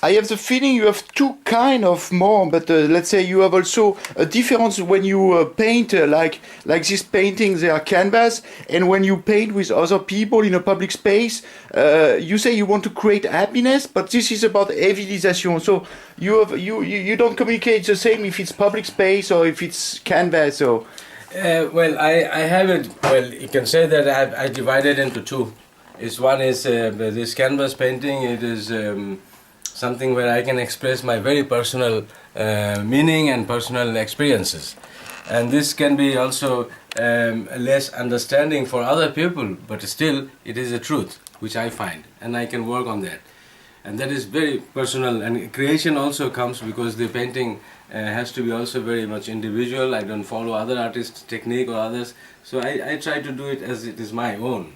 I have the feeling you have two kind of more, but let's say you have also a difference when you paint like this painting, they are canvas, and when you paint with other people in a public space, you say you want to create happiness, but this is about civilization. So you don't communicate the same if it's public space or if it's canvas. Or well, I have it. Well, you can say that I divided into two. One is this canvas painting. It is something where I can express my very personal meaning and personal experiences. And this can be also less understanding for other people, but still it is a truth which I find, and I can work on that. And that is very personal, and creation also comes because the painting has to be also very much individual. I don't follow other artists' technique or others, so I try to do it as it is my own.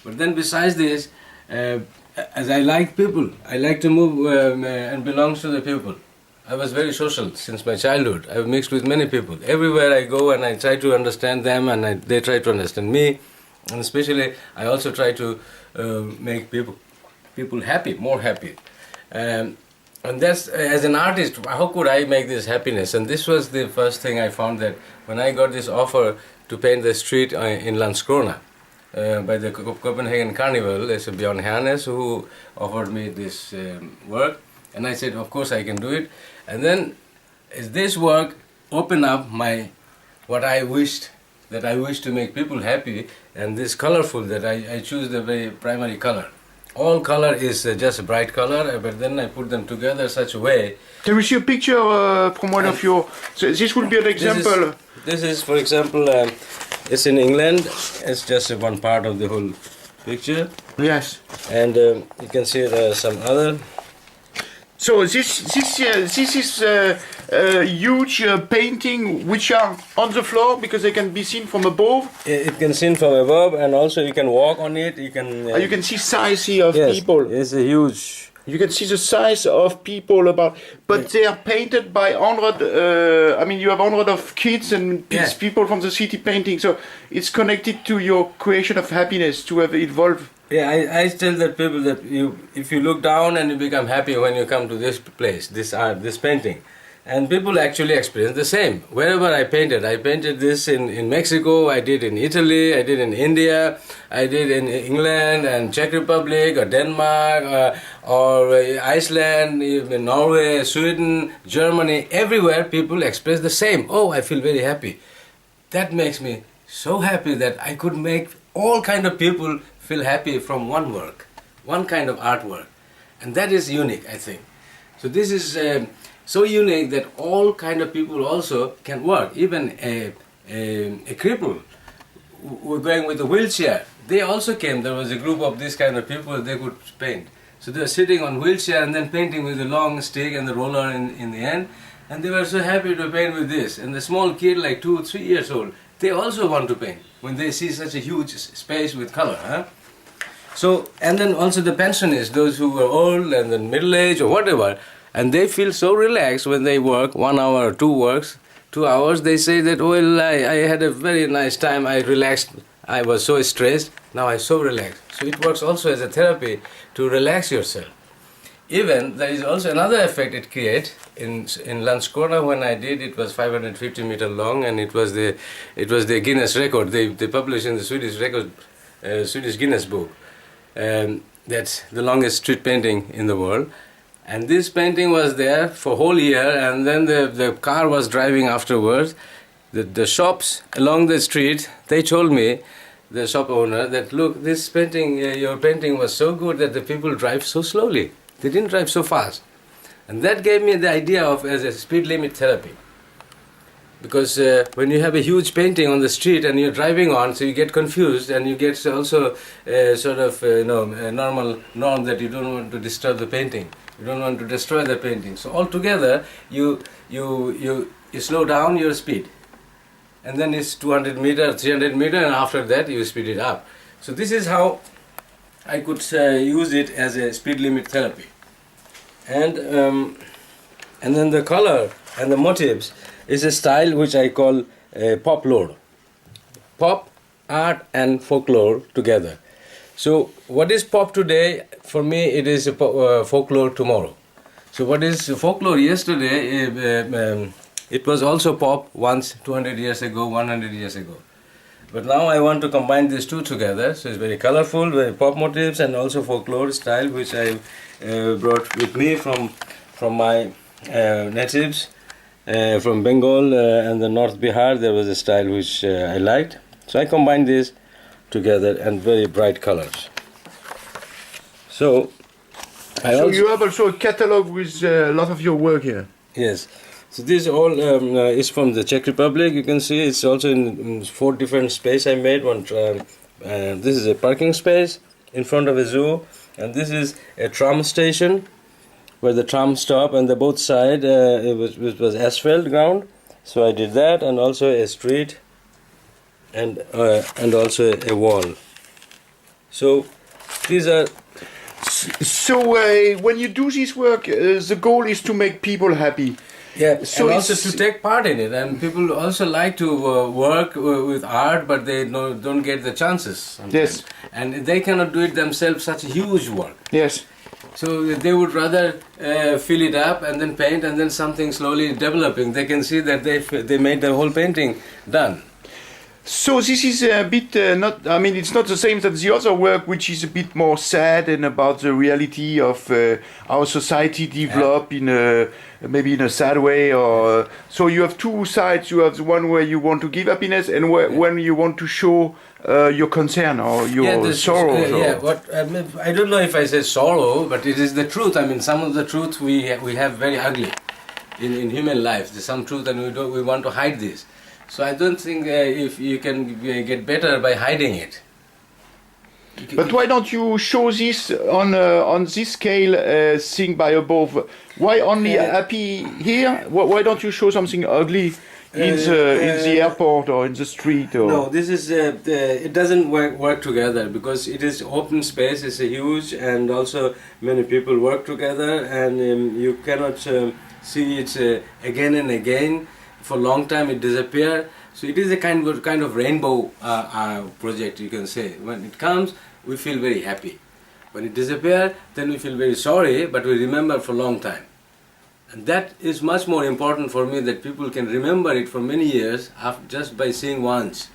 But then besides this, as I like people, I like to move and belongs to the people. I was very social since my childhood. I've mixed with many people. Everywhere I go and I try to understand them and they try to understand me. And especially I also try to make people happy, more happy. And that's, as an artist, how could I make this happiness? And this was the first thing I found, that when I got this offer to paint the street in Landskrona, by the Copenhagen Carnival, there's a Björn Hernes who offered me this work, and I said, of course I can do it. And then as this work opened up what I wished, that I wish to make people happy, and this colorful, that I choose the very primary color. All color is just a bright color, but then I put them together such a way. Can we see a picture from one of your... So this will be an example. This is for example, it's in England. It's just one part of the whole picture. Yes. And you can see there are some other. So this is a huge painting which are on the floor because they can be seen from above. It can seen from above, and also you can walk on it. You can see size here of yes, people. It's a huge. You can see the size of people but they are painted by 100. I mean, you have 100 of kids and people from the city painting. So it's connected to your creation of happiness to have evolved. Yeah, I tell that people that if you look down and you become happy when you come to this place, this art, this painting. And people actually experience the same. Wherever I painted this in Mexico, I did in Italy, I did in India, I did in England and Czech Republic or Denmark or Iceland, even Norway, Sweden, Germany, everywhere people express the same. Oh, I feel very happy. That makes me so happy that I could make all kind of people feel happy from one work, one kind of artwork. And that is unique, I think. So this is so unique that all kind of people also can work. Even a cripple who going with a wheelchair, they also came. There was a group of this kind of people, they could paint. So they were sitting on wheelchair and then painting with a long stick and the roller in the end. And they were so happy to paint with this. And the small kid, like 2 or 3 years old, they also want to paint when they see such a huge space with color. Huh? So, and then also the pensionists, those who were old and then middle-aged or whatever, and they feel so relaxed when they work 1 hour or 2 hours, they say that, well, I had a very nice time, I relaxed, I was so stressed, now I'm so relaxed. So it works also as a therapy to relax yourself. Even there is also another effect it creates. In Landskrona when I did, it was 550 meters long, and it was the Guinness record. They published in the Swedish Guinness book. That's the longest street painting in the world. And this painting was there for a whole year, and then the car was driving afterwards. The shops along the street, they told me, the shop owner, that look, this painting, your painting was so good that the people drive so slowly. They didn't drive so fast. And that gave me the idea of as a speed limit therapy. Because when you have a huge painting on the street and you're driving on, so you get confused and you get also sort of a normal norm that you don't want to disturb the painting. You don't want to destroy the painting. So altogether, you slow down your speed. And then it's 200 meters, 300 meters, and after that you speed it up. So this is how I could use it as a speed limit therapy. And then the color and the motifs is a style which I call folklore. Pop, art and folklore together. So what is pop today, for me it is folklore tomorrow. So what is folklore yesterday, it was also pop once, 200 years ago, 100 years ago. But now I want to combine these two together, so it's very colorful, very pop motifs and also folklore style, which I brought with me from my natives, from Bengal and the North Bihar. There was a style which I liked. So I combined these together and very bright colors. So you have also a catalog with a lot of your work here. Yes. So this all is from the Czech Republic. You can see it's also in 4 different spaces I made. This is a parking space in front of a zoo, and this is a tram station where the tram stop, and the both side it was asphalt ground. So I did that, and also a street, and also a wall. So these are. So when you do this work, the goal is to make people happy. Yeah, so and also to take part in it, and people also like to work with art, but they don't get the chances sometimes. Yes, and they cannot do it themselves. Such a huge work. Yes. So they would rather fill it up and then paint, and then something slowly developing. They can see that they made the whole painting done. So this is a bit not. I mean, it's not the same as the other work, which is a bit more sad and about the reality of our society develop in maybe in a sad way. Or so you have two sides. You have the one where you want to give happiness, and when you want to show your concern or your sorrow. I don't know if I say sorrow, but it is the truth. I mean, some of the truth we have very ugly in human life. There's some truth, and we want to hide this. So I don't think if you can get better by hiding it. But why don't you show this on this scale, thing by above? Why only happy here? Why don't you show something ugly in the airport or in the street? Or? No, this is it doesn't work together, because it is open space. It's a huge, and also many people work together, and you cannot see it again and again. For a long time it disappears. So it is a kind of rainbow project, you can say. When it comes, we feel very happy. When it disappears, then we feel very sorry, but we remember for a long time. And that is much more important for me, that people can remember it for many years just by seeing once.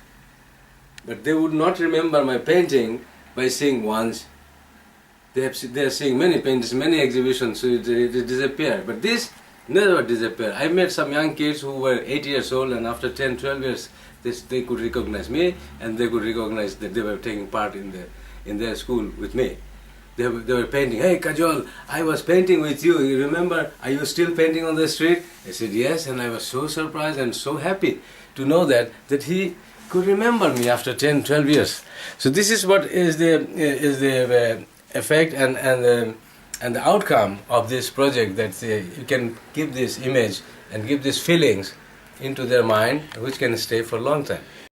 But they would not remember my painting by seeing once. They are seeing many paintings, many exhibitions, so it disappears. But this never disappear. I met some young kids who were 8 years old, and after 10, 12 years, they could recognize me, and they could recognize that they were taking part in their school with me. They were painting. Hey Kajol, I was painting with you. You remember? Are you still painting on the street? I said yes, and I was so surprised and so happy to know that he could remember me after 10, 12 years. So this is what is the effect and the outcome of this project, that you can give this image and give these feelings into their mind, which can stay for a long time.